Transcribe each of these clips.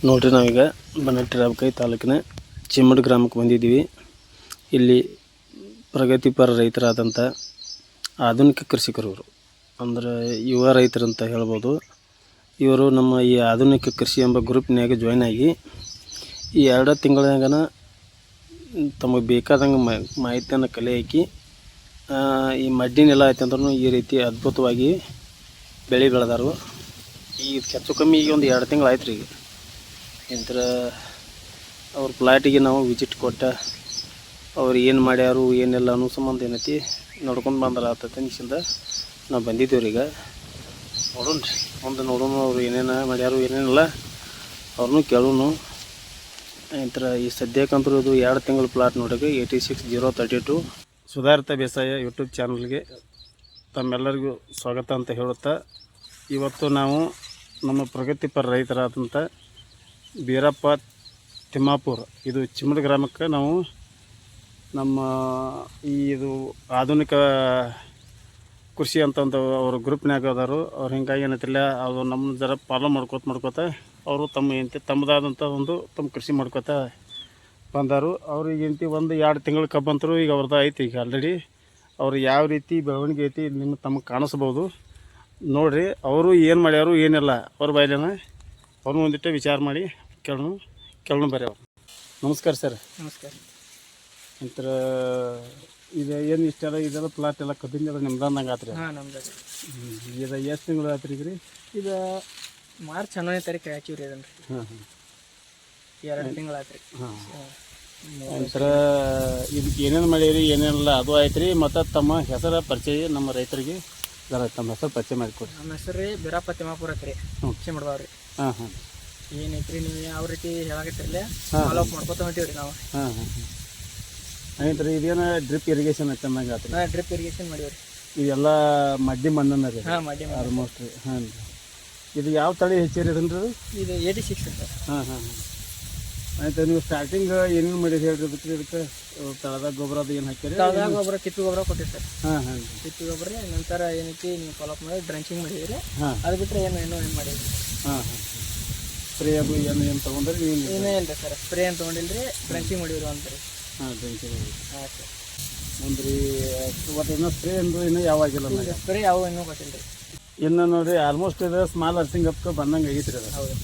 ನೋಡ್ರಿ ನಾವೀಗ ಬನಟ್ಟಿರಾಬಕೈ ತಾಲೂಕಿನ ಚಿಮ್ಮಡ್ ಗ್ರಾಮಕ್ಕೆ ಬಂದಿದ್ದೀವಿ. ಇಲ್ಲಿ ಪ್ರಗತಿಪರ ರೈತರಾದಂಥ ಆಧುನಿಕ ಕೃಷಿಕರು ಅಂದರೆ ಯುವ ರೈತರಂತ ಹೇಳ್ಬೋದು. ಇವರು ನಮ್ಮ ಈ ಆಧುನಿಕ ಕೃಷಿ ಎಂಬ ಗ್ರೂಪ್ನಾಗ ಜಾಯ್ನ್ ಆಗಿ ಈ 2 ತಿಂಗಳಾಗನ ತಮಗೆ ಬೇಕಾದಂಗೆ ಮಾಹಿತಿಯನ್ನು ಕಲೆ ಹಾಕಿ ಈ ಮಡ್ಡಿನೆಲ್ಲ ಐತೆ ಅಂದ್ರೂ ಈ ರೀತಿ ಅದ್ಭುತವಾಗಿ ಬೆಳೆ ಬೆಳೆದಾರು. ಈಗ ಹೆಚ್ಚು ಕಮ್ಮಿ ಈಗ ಒಂದು 2 ತಿಂಗಳು ಆಯ್ತು ರೀ. ಈಗ ಇಂಥರ ಅವ್ರ ಪ್ಲಾಟಿಗೆ ನಾವು ವಿಸಿಟ್ ಕೊಟ್ಟ ಅವ್ರು ಏನು ಮಾಡ್ಯಾರು ಏನೆಲ್ಲ ಅನ್ನೋ ಸಂಬಂಧ ಏನೈತಿ ನೋಡ್ಕೊಂಡು ಬಂದ್ರೆ ಆತೈತೆ ನಿಶ್ಚಿಂದ ನಾವು ಬಂದಿದ್ದೀವ್ರಿ. ಈಗ ನೋಡೋಣ ರೀ, ಮುಂದೆ ನೋಡೋಣ ಅವ್ರು ಏನೇನು ಮಾಡ್ಯಾರು ಏನೇನಿಲ್ಲ ಅವ್ರನ್ನೂ ಕೇಳೋಣ. ಇಂಥರ ಈ ಸದ್ಯಕ್ಕಂತೂ ಇದು 2 ತಿಂಗಳ ಪ್ಲಾಟ್ ನೋಡೋಕೆ 86032 ಸುಧಾರಿತ ಬೇಸಾಯ ಯೂಟ್ಯೂಬ್ ಚಾನಲ್ಗೆ ತಮ್ಮೆಲ್ಲರಿಗೂ ಸ್ವಾಗತ ಅಂತ ಹೇಳುತ್ತಾ, ಇವತ್ತು ನಾವು ನಮ್ಮ ಪ್ರಗತಿಪರ ರೈತರಾದಂಥ ಬೀರಪ್ಪ ತಿಮ್ಮಾಪುರ ಇದು ಚಿಮ್ಮಡ್ ಗ್ರಾಮಕ್ಕೆ ನಾವು ನಮ್ಮ ಇದು ಆಧುನಿಕ ಕೃಷಿ ಅಂತಂದು ಅವರು ಗ್ರೂಪ್ನಾಗ ಅದಾರು. ಅವ್ರು ಹಿಂಗಾಗಿ ಏನೈತಿಲ್ಲ ಅದು ನಮ್ಮ ಜರ ಫಾಲೋ ಮಾಡ್ಕೋತ ಅವರು ತಮ್ಮದಾದಂಥ ಒಂದು ತಮ್ಮ ಕೃಷಿ ಮಾಡ್ಕೋತ ಬಂದಾರು. ಅವ್ರಿಗೇಂತಿ ಒಂದು 2 ತಿಂಗಳ ಕಬ್ಬಂತರು ಈಗ ಅವ್ರದ್ದು ಐತಿ. ಈಗ ಆಲ್ರೆಡಿ ಅವ್ರು ಯಾವ ರೀತಿ ಬೆಳವಣಿಗೆ ಐತಿ ನಿಮ್ಮ ತಮಗೆ ಕಾಣಿಸ್ಬೋದು. ನೋಡಿರಿ ಅವರು ಏನು ಮಾಡ್ಯಾರು ಏನಿಲ್ಲ ಅವ್ರ ಬಾಯಿಲೇನ ಅವ್ರನ್ನೂ ಒಂದಿಟ್ಟು ವಿಚಾರ ಮಾಡಿ ಕೇಳೋಣ ಬರ್ರಿ ಅವ್ರು. ನಮಸ್ಕಾರ ಸರ್. ನಮಸ್ಕಾರ. ನಂತರ ಇದು ಏನು ಇಷ್ಟೆಲ್ಲ ಇದೆಲ್ಲ ಪ್ಲಾಟ್ ಎಲ್ಲ ಕಬ್ಬಿನ ನಿಮ್ದಂದಂಗೆ ಆತ್ರಿ? ಹಾಂ, ನಮ್ದು. ಇದು ಎಷ್ಟು ತಿಂಗಳು ಆತ್ರಿ ಈಗ ರೀ? ಇದು ಮಾರ್ಚ್ 11ನೇ ತಾರೀಕು ಹಾಕಿವಿ ರೀ ಅದನ್ನು. ಹಾಂ ಹಾಂ, 2 ತಿಂಗಳು ಆತ್ರಿ. ಹಾಂ. ನಂತರ ಇದಕ್ಕೆ ಏನೇನು ಮಾಡೀರಿ ಏನೇನಿಲ್ಲ ಅದು ಆಯ್ತು ರೀ. ಮತ್ತು ತಮ್ಮ ಹೆಸರ ಪರಿಚಯ ನಮ್ಮ ರೈತರಿಗೆ ತಮ್ಮ ಹೆಸರು ಪರಿಚಯ ಮಾಡಿಕೊಡ್ರಿ. ನಮ್ಮ ಹೆಸರು ರೀ ಬೀರಪ್ಪ ತಿಮ್ಮಾಪುರ ರೀ, ಚಿಮ್ಮಡ್ದವ್ರಿ. ಹಾಂ ಹಾಂ, ಏನೈತ್ರಿ ನೀವು ಯಾವ ರೀತಿ ಹೇಳಾಕತ್ತಿರಲ್ಲ ಫಾಲೋ ಅಪ್ ಮಾಡ್ಕೊತ ಹೊಂಟೀವಿ ರೀ ನಾವು. ಹಾಂ ಹಾಂ ಹಾಂ, ಆಯ್ತು ರೀ. ಇದೇನು ಡ್ರಿಪ್ ಇರಿಗೇಷನ್ ಐತಂದಂಗೆ ಆತ್ರಿ? ಹಾಂ, ಡ್ರಿಪ್ ಇರಿಗೇಷನ್ ಮಾಡೀವಿ ರೀ. ಇದೆಲ್ಲ ಮಡ್ಡಿ ಮಣ್ಣನ್ನ ರೀ? ಹಾಂ, ಮಡ್ಡಿ ಆಲ್ಮೋಸ್ಟ್ ರೀ. ಹಾಂ ರೀ. ಇದು ಯಾವ ತಳಿ ಹೆಚ್ಚಿರಿ ಅದನ್ನು ರೀ? ಇದು 86 ಸರ್. ಹಾಂ ಹಾಂ ಹಾಂ, ಆಯ್ತು. ನೀವು ಸ್ಟಾರ್ಟಿಂಗ್ ಏನೇನು ಮಾಡಿರಿ ಹೇಳ್ರಿ ಅದಕ್ಕೆ? ಇದಕ್ಕೆ ತಳದಾಗ ಗೊಬ್ಬರ ಅದು ಏನು ಹಾಕಿರಿ? ತಳದಾಗ ಗೊಬ್ಬರ ತಿಪ್ಪಿ ಗೊಬ್ಬರ ಕೊಟ್ಟಿವಿ ಸರ್. ಹಾಂ ಹಾಂ, ತಿಪ್ಪಿ ಗೊಬ್ಬರ ನಂತರ ಏನೈತಿ ನೀವು ಫಾಲೋ ಅಪ್ ಮಾಡಿ ಡ್ರಂಚಿಂಗ್ ಮಾಡಿವಿ ರೀ. ಹಾಂ, ಅದು ಬಿಟ್ಟರೆ ಏನು ಮಾಡಿದ್ರಿ? ಹಾಂ ಹಾಂ, ಸ್ಪ್ರೇ ಅದು ಏನು ತೊಗೊಂಡ್ರಿ ನೀವು? ಏನೇ ಇಲ್ಲ ರೀ ಸರ್, ಸ್ಪ್ರೇ ಏನು ತೊಗೊಂಡಿಲ್ಲ ರೀ, ಡ್ರಂಚಿಂಗ್ ಮಾಡಿವ್ರಿ ಅಂತ ರೀ. ಹಾಂ, ಡ್ರಿಂಕಿಂಗ್. ಹಾಂ ಸರ್. ಮುಂದ್ರಿ ಒಟ್ಟು ಇನ್ನೂ ಸ್ಪ್ರೇ ಅಂದು ಇನ್ನೂ ಯಾವಾಗಿಲ್ಲ? ಸ್ಪ್ರೇ ಯಾವ ಇನ್ನೂ ಕೊಟ್ಟಿಲ್ಲ ರೀ. ಇನ್ನು ನೋಡಿರಿ ಆಲ್ಮೋಸ್ಟ್ ಇದು ಸ್ಮಾಲ್ ಅರ್ಸಿಂಗ್ ಅಪ್ಗೆ ಬಂದಂಗೆ ಆಗೈತ್ರಿ ಅದು. ಹೌದು.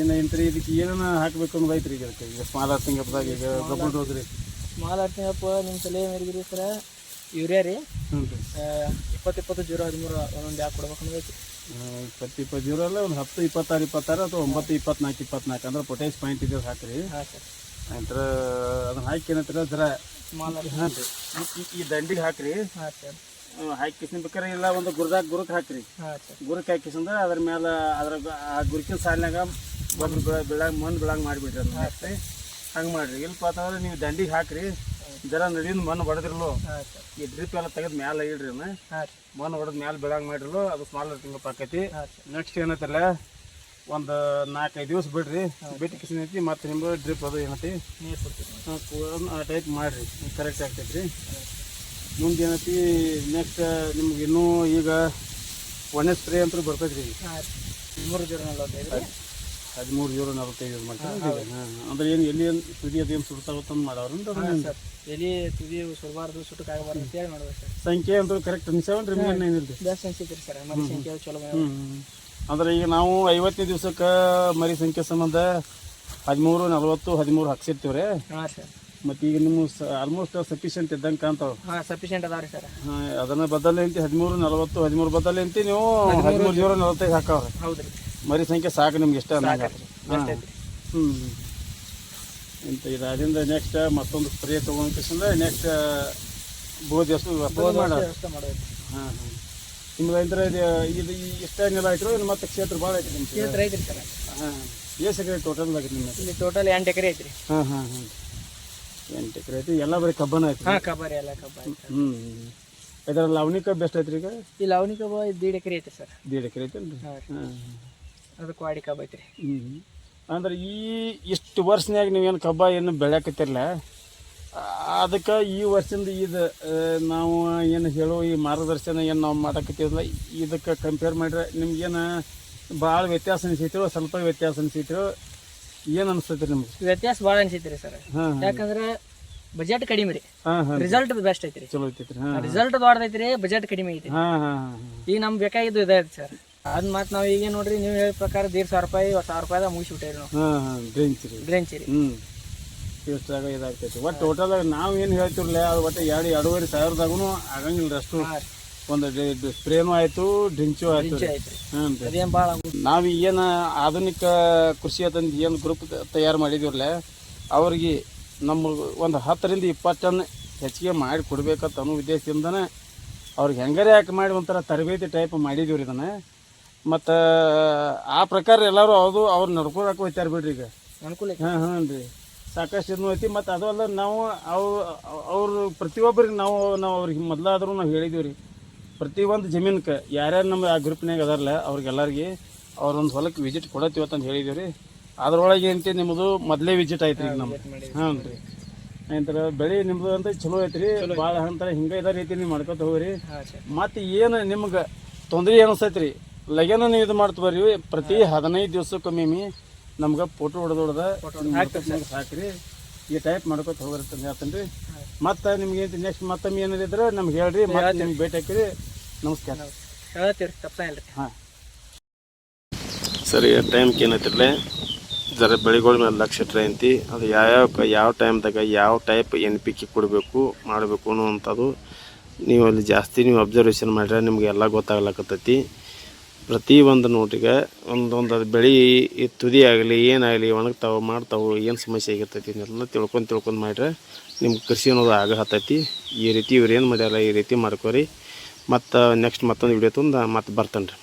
ಇನ್ನು ಇಂತ್ರಿ ಇದಕ್ಕೆ ಏನೇನು ಹಾಕಬೇಕು ಅನ್ನೋದು ಐತ್ರಿ ಈಗ ಅದಕ್ಕೆ? ಈಗ ಸ್ಮಾಲ್ ಅರ್ಸಿಂಗ್ ಅಪ್ದಾಗ ಈಗ ಡಬಲ್ ಡೋಸ್ ರೀ? ಸ್ಮಾಲ್ ಅರ್ಸಿಂಗ್ ಅಪ್ ನಿಮ್ಮ ಸಲ ಮೇರಿಗಿರಿ ಸರ ಯೂರಿಯಾ ರೀ. ಹ್ಞೂ ರೀ. 20-20-0-13 ಒಂದೊಂದು ಯಾಕೆ ಕೊಡ್ಬೇಕು ಅನ್ನೋದೈತಿ. 20-20 ಅಲ್ಲ, ಒಂದು 10-26-26 ಅಥವಾ 9-24-24 ಅಂದ್ರೆ ಪೊಟ್ಯಾಶ್ ಪಾಯಿಂಟ್ ಇದೆ ಹಾಕ್ರಿ. ಹಾಂ ಸರ್. ನಂತರ ಅದನ್ನ ಹಾಕಿ ಏನಂತಾರೆ ಜರ ಸ್ಮಾಲ್ ಹಾಂ ರೀ, ಈ ದಂಡಿಗೆ ಹಾಕ್ರಿ. ಹಾಂ ಸರ್. ಹಾಕಿ ಕಿಸ್ಬೇಕಾರೆ ಇಲ್ಲ ಒಂದು ಗುರುಕ್ ಹಾಕ್ರಿ. ಹಾಂ ಸರ್. ಗುರುಕ್ ಹಾಕಿಸಿಂದ ಅದ್ರ ಮೇಲೆ ಆ ಗುರುಕಿನ ಸಾಲಿನಾಗ ಮಣ್ಣು ಬೆಳಂಗೆ ಮಾಡಿಬಿಡ್ರಿ. ಅದನ್ನ ಹಾಕಿ ಹಂಗೆ ಮಾಡಿರಿ. ಇಲ್ಪ ಅಂತಂದ್ರೆ ನೀವು ದಂಡಿಗೆ ಹಾಕ್ರಿ, ಜರ ನಡಿಯಿಂದ ಮಣ್ಣು ಹೊಡೆದಿರ್ಲು. ಹಾಂ ಸರ್. ಈ ಡ್ರಿಪ್ ಎಲ್ಲ ತೆಗೆದು ಮ್ಯಾಲೆ ಇಡ್ರಿ. ಹಾಂ ರೀ. ಮಣ್ಣು ಹೊಡೆದು ಮ್ಯಾಲೆ ಬೆಳಂಗೆ ಮಾಡಿರ್ಲು, ಅದು ಸ್ಮಾಲ್ ತಿಂಗಪ್ಪ ಆಕೈತಿ. ಹಾಂ ಸರ್. ನೆಕ್ಸ್ಟ್ ಏನೈತಲ್ಲ ಒಂದು 4-5 ದಿವಸ ಬಿಡ್ರಿ. ಬಿಟ್ಟು ಕಿಸಿನ ಐತಿ ಮತ್ತು ನಿಮ್ಗೆ ಡ್ರಿಪ್ ಅದು ಏನೈತಿ ನೀರು ಕೊಡ್ತೀವಿ. ಆ ಟೈಪ್ ಮಾಡಿರಿ, ಕರೆಕ್ಟ್ ಆಗ್ತೈತಿ ರೀ. ಮುಂದೆ ಏನೈತಿ ನೆಕ್ಸ್ಟ್ ನಿಮ್ಗೆ ಇನ್ನೂ ಈಗ ಒಣೆ ಸ್ಪ್ರೇ ಅಂತೂ ಬರ್ತೈತೆ ರೀ. ಹಾಂ ರೀ. 13-0-45 13-0-45 ಯೂಸ್ ಮಾಡ್ತಾರೆ. ಹಾಂ, ಅಂದ್ರೆ ಏನು ಎಲ್ಲಿ ಏನು ತುದಿ ಅದು ಏನು ಸುಡ್ತಾವತ್ತಂದು ಮಾಡೋರು? ಹಾಂ ಸರ್. ಎಲ್ಲಿ ತುದಿ ಸುಡಬಾರ್ದು, ಸುಟ್ಟಕ್ಕಾಗಬಾರ್ದು ಅಂತೇಳಿ ಮಾಡ್ಬೇಕು ಸರ್. ಸಂಖ್ಯೆ ಅಂತೂ ಕರೆಕ್ಟ್ ಅನ್ಸೇವನ್ ರೀ? ಏನಿಲ್ಲ ರೀ, ಜಾಸ್ತಿ ಅನ್ಸಿದ್ರಿ ಸರ್. ಮರಿ ಸಂಖ್ಯೆ ಚಲೋ. ಅಂದ್ರೆ ಈಗ ನಾವು 50ನೇ ದಿವ್ಸಕ್ಕೆ ಮರಿ ಸಂಖ್ಯೆ ಸಂಬಂಧ 13, 40, 13 ಹಾಕ್ಸಿರ್ತೀವಿ ರೀ. ಹಾಂ ಸರ್. ಮತ್ತು ಈಗ ನಿಮ್ಮ ಆಲ್ಮೋಸ್ಟ್ ಸಫಿಷಿಯೆಂಟ್ ಇದ್ದಂಗೆ ಕಾಣ್ತಾವೆ. ಹಾಂ, ಸಫಿಷಿಯೆಂಟ್ ಅದಾವ ರೀ ಸರ್. ಹಾಂ, ಅದನ್ನು ಬದಲು ಎಂತಿ 13, 40, 13 ಬದಲು ಎಂತಿ ನೀವು 13-0-45 ಹಾಕವ್ರಿ. ಹೌದು ರೀ. ಮರಿ ಸಂಖ್ಯೆ ಸಾಕು ನಿಮ್ಗೆ ಇಷ್ಟ ಅಂದಾಗ. ಹಾಂ, ಹ್ಞೂ. ಇಂಥ ಇದಾದಿಂದ ನೆಕ್ಸ್ಟ್ ಮತ್ತೊಂದು ಸ್ಪ್ರೇ ತೊಗೊಂಡ್ಕಂದ್ರೆ ನೆಕ್ಸ್ಟ್ ಬೋಧಿ ಎಷ್ಟು ವ್ಯವಸ್ಥೆ ಮಾಡೋದು. ಹಾಂ ಹಾಂ, ನಿಮ್ಗೆ ಅಂದ್ರೆ ಇದು ಇಷ್ಟ ನೆಲ ಆಯ್ತು ಮತ್ತು ಕ್ಷೇತ್ರ ಭಾಳ ಐತಿ ನಿಮ್ಮ ಕ್ಷೇತ್ರ ಐತ್ರಿ ಸರ್. ಹಾಂ, ಎಷ್ಟು ಎಕರೆ ಟೋಟಲ್ ಆಗೈತೆ ನಿಮ್ಮ? ಇಲ್ಲಿ ಟೋಟಲ್ 8 ಎಕರೆ ಐತ್ರಿ. ಹಾಂ ಹಾಂ ಹಾಂ, 8 ಎಕರೆ ಐತಿ. ಎಲ್ಲ ಬರೀ ಕಬ್ಬನ ಐತಿ? ಹಾಂ, ಕಬ್ಬರಿ ಎಲ್ಲ ಕಬ್ಬ ಐತಿ. ಹ್ಞೂ, ಇದರ ಲವಣಿ ಕಬ್ಬು ಎಷ್ಟು ಐತ್ರಿ ಈಗ? ಈ ಲವಣಿ ಕಬ್ಬ 1.5 ಎಕರೆ ಐತಿ ಸರ್. 1.5 ಎಕರೆ ಐತೇನು ರೀ? ಹಾಂ, ಅದಕ್ಕೆ ವಾಡಿ ಕಬ್ಬ ಐತ್ರಿ. ಹ್ಞೂ, ಅಂದ್ರೆ ಇಷ್ಟು ವರ್ಷನ್ಯಾಗ ನೀವೇನು ಕಬ್ಬ ಏನು ಬೆಳ್ಯಾಕತ್ತಿರಲ್ಲ, ಅದಕ್ಕೆ ಈ ವರ್ಷದಿಂದ ಇದು ನಾವು ಏನು ಹೇಳೋ ಈ ಮಾರ್ಗದರ್ಶನ ಏನು ನಾವು ಮಾಡಕತ್ತಿರಲ್ಲ, ಇದಕ್ಕೆ ಕಂಪೇರ್ ಮಾಡಿದ್ರೆ ನಿಮ್ಗೇನು ಭಾಳ ವ್ಯತ್ಯಾಸ ಅನಿಸೈತಿರೋ ಸ್ವಲ್ಪ ವ್ಯತ್ಯಾಸ ಅನಿಸೈತಿರೋ ಏನು ಅನಿಸ್ತೈತೆ ನಿಮ್ಗೆ? ವ್ಯತ್ಯಾಸ ಭಾಳ ಅನ್ಸೈತ್ರಿ ಸರ್. ಹಾಂ ಯಾಕಂದ್ರೆ ಬಜೆಟ್ ಕಡಿಮೆ ರೀ, ಹಾಂ ಹಾಂ ರಿಸಲ್ಟ್ ಬೆಸ್ಟ್ ಐತ್ರಿ. ಚಲೋ ಐತೈತ್ರಿ. ಹಾಂ ರಿಸಲ್ಟ್ ದೊಡ್ಡದೈತ್ರಿ, ಬಜೆಟ್ ಕಡಿಮೆ ಐತಿ. ಹಾಂ ಹಾಂ ಹಾಂ ಈಗ ನಮ್ಗೆ ಬೇಕಾಗಿದ್ದು ಇದೈತಿ ಸರ್. ಅದ್ ಮಾತು ನಾವು ಈಗ ನೋಡ್ರಿ ನೀವು ಹೇಳಿದ ಪ್ರಕಾರ 1,500 ರೂಪಾಯಿ 1,000 ರೂಪಾಯಿದಾಗ ಮುಗಿಸ್ಬಿಟ್ಟೇರಿ ನಾವು. ಹಾಂ ಹಾಂ ಡ್ರಿಂಕ್ಸ್ ರೀ. ಡ್ರೆಂಚ್ ರೀ. ಇಷ್ಟಾಗ ಇದಾಗ್ತೈತಿ. ಒಟ್ಟು ಟೋಟಲಾಗ ನಾವು ಏನು ಹೇಳ್ತಿರ್ಲಿ ಅದು ಒಟ್ಟು 2,500 ಆಗಂಗಿಲ್ಲ ರೀ ಅಷ್ಟು. ಒಂದು ಸ್ಪ್ರೇನು ಆಯಿತು, ಡ್ರಿಂಕ್ಸು ಆಯಿತು ರೀ. ಹಾಂ ರೀ. ಅದೇನು ಭಾಳ ನಾವು ಏನು ಆಧುನಿಕ ಕೃಷಿ ಅಂತಂದು ಏನು ಗ್ರೂಪ್ ತಯಾರು ಮಾಡಿದಿವ್ರಲ್ಲ ಅವ್ರಿಗೆ ನಮಗೆ ಒಂದು 10 ರಿಂದ 20 ಟನ್ ಹೆಚ್ಚಿಗೆ ಮಾಡಿ ಕೊಡ್ಬೇಕಂತ ಅನ್ನೋ ಉದ್ದೇಶದಿಂದನೇ ಅವ್ರಿಗೆ ಹೆಂಗಾರೆ ಯಾಕೆ ಮಾಡಿ ಒಂಥರ ತರಬೇತಿ ಟೈಪ್ ಮಾಡಿದೀವಿ ರೀ ಇದನ್ನು. ಮತ್ತು ಆ ಪ್ರಕಾರ ಎಲ್ಲರೂ ಅವ್ರು ನಡ್ಕೊಳಕ್ಕೆ ಹೋಗ್ತಾರೆ ಬಿಡ್ರಿ ಈಗ. ಅನುಕೂಲ ಐತಿ. ಹಾಂ ಹಾಂ ರೀ, ಸಾಕಷ್ಟು ಇದನ್ನು ಐತಿ. ಮತ್ತು ಅದು ಅಲ್ಲ ನಾವು ಅವ್ರು ಪ್ರತಿಯೊಬ್ಬರಿಗೆ ನಾವು ಅವ್ರಿಗೆ ಮೊದಲಾದ್ರೂ ನಾವು ಹೇಳಿದೀವಿ ರೀ, ಪ್ರತಿಯೊಂದು ಜಮೀನಕ್ಕೆ ಯಾರ್ಯಾರು ನಮ್ಮ ಆ ಗ್ರೂಪ್ನಾಗ ಅದಾರಲ್ಲ ಅವ್ರಿಗೆಲ್ಲರಿಗೆ ಅವ್ರೊಂದು ಹೊಲಕ್ಕೆ ವಿಸಿಟ್ ಕೊಡತ್ತೀವತ್ತ ಅಂತ ಹೇಳಿದೀವಿ ರೀ. ಅದ್ರೊಳಗೆ ಏನಂತ ನಿಮ್ಮದು ಮೊದಲೇ ವಿಸಿಟ್ ಆಯ್ತು ರೀ ನಮ್ದು. ಹಾಂ ರೀ, ಏನಂತಾರೆ ಬೆಳೆ ನಿಮ್ಮದು ಅಂತ ಚಲೋ ಐತ್ರಿ. ಭಾಳ ಅಂತಾರೆ ಹಿಂಗೆ ಇದೇ ರೀತಿ ನೀವು ಮಾಡ್ಕೊತ ಹೋಗ್ರಿ. ಮತ್ತು ಏನು ನಿಮ್ಗೆ ತೊಂದರೆ ಅನಿಸ್ತೈತೆ ರೀ, ಲಗೇನ ನೀವು ಇದು ಮಾಡ್ತು ಬರ್ರಿ. ಪ್ರತಿ 15 ದಿವಸಕ್ಕೊಮ್ಮೆ ನಮ್ಗೆ ಫೋಟೋ ಹೊಡೆದೊಡ್ದ ಸಾಕ್ರಿ, ಈ ಟೈಪ್ ಮಾಡ್ಕೊತ ಹೋಗಿರ್ತಂತ ಹೇಳ್ತೇನೆ ರೀ. ಮತ್ತು ನಿಮ್ಗೆ ಏನು ನೆಕ್ಸ್ಟ್ ಮತ್ತೊಮ್ಮೆ ಏನಿದ್ರೆ ನಮ್ಗೆ ಹೇಳ್ರಿ, ಮತ್ತೆ ನಿಮ್ಗೆ ಭೇಟಿ ಹಾಕಿರಿ. ನಮಸ್ಕಾರ. ಹೇಳ್ತೀವಿ ರೀ, ತಪ್ಪ ಇಲ್ಲ ರೀ. ಹಾಂ ಸರಿ, ಟೈಮ್ಗೆ ಏನೈತಿರಲೇ ಜರ ಬೆಳೆಗಳ ಮೇಲೆ ಲಕ್ಷ ಇಟ್ರೆ ಅಂತಿ. ಅದು ಯಾವ ಟೈಮ್ದಾಗ ಯಾವ ಟೈಪ್ NPK ಕೊಡಬೇಕು ಮಾಡಬೇಕು ಅನ್ನುವಂಥದ್ದು ನೀವು ಅಲ್ಲಿ ಜಾಸ್ತಿ ನೀವು ಅಬ್ಸರ್ವೇಷನ್ ಮಾಡಿದ್ರೆ ನಿಮ್ಗೆ ಎಲ್ಲ ಗೊತ್ತಾಗ್ಲಕತ್ತೈತಿ. ಪ್ರತಿಯೊಂದು ನೋಟಿಗೆ ಒಂದೊಂದು ಅದು ಬೆಳೆ ತುದಿ ಆಗಲಿ ಏನಾಗಲಿ ಒಣಗ್ತಾವೆ ಮಾಡ್ತಾವೆ ಏನು ಸಮಸ್ಯೆ ಆಗಿರ್ತೈತಿ ಇದನ್ನೆಲ್ಲ ತಿಳ್ಕೊಂಡು ಮಾಡಿದ್ರೆ ನಿಮ್ಗೆ ಕೃಷಿ ಅನ್ನೋದು ಆಗತ್ತೈತಿ. ಈ ರೀತಿ ಇವ್ರು ಏನು ಮಾಡ್ಯಾರ ಈ ರೀತಿ ಮಾಡ್ಕೊರಿ. ಮತ್ತು ನೆಕ್ಸ್ಟ್ ಮತ್ತೊಂದು ವಿಡಿಯೋ ತಂದು ಮತ್ತೆ ಬರ್ತೇನೆ ರೀ.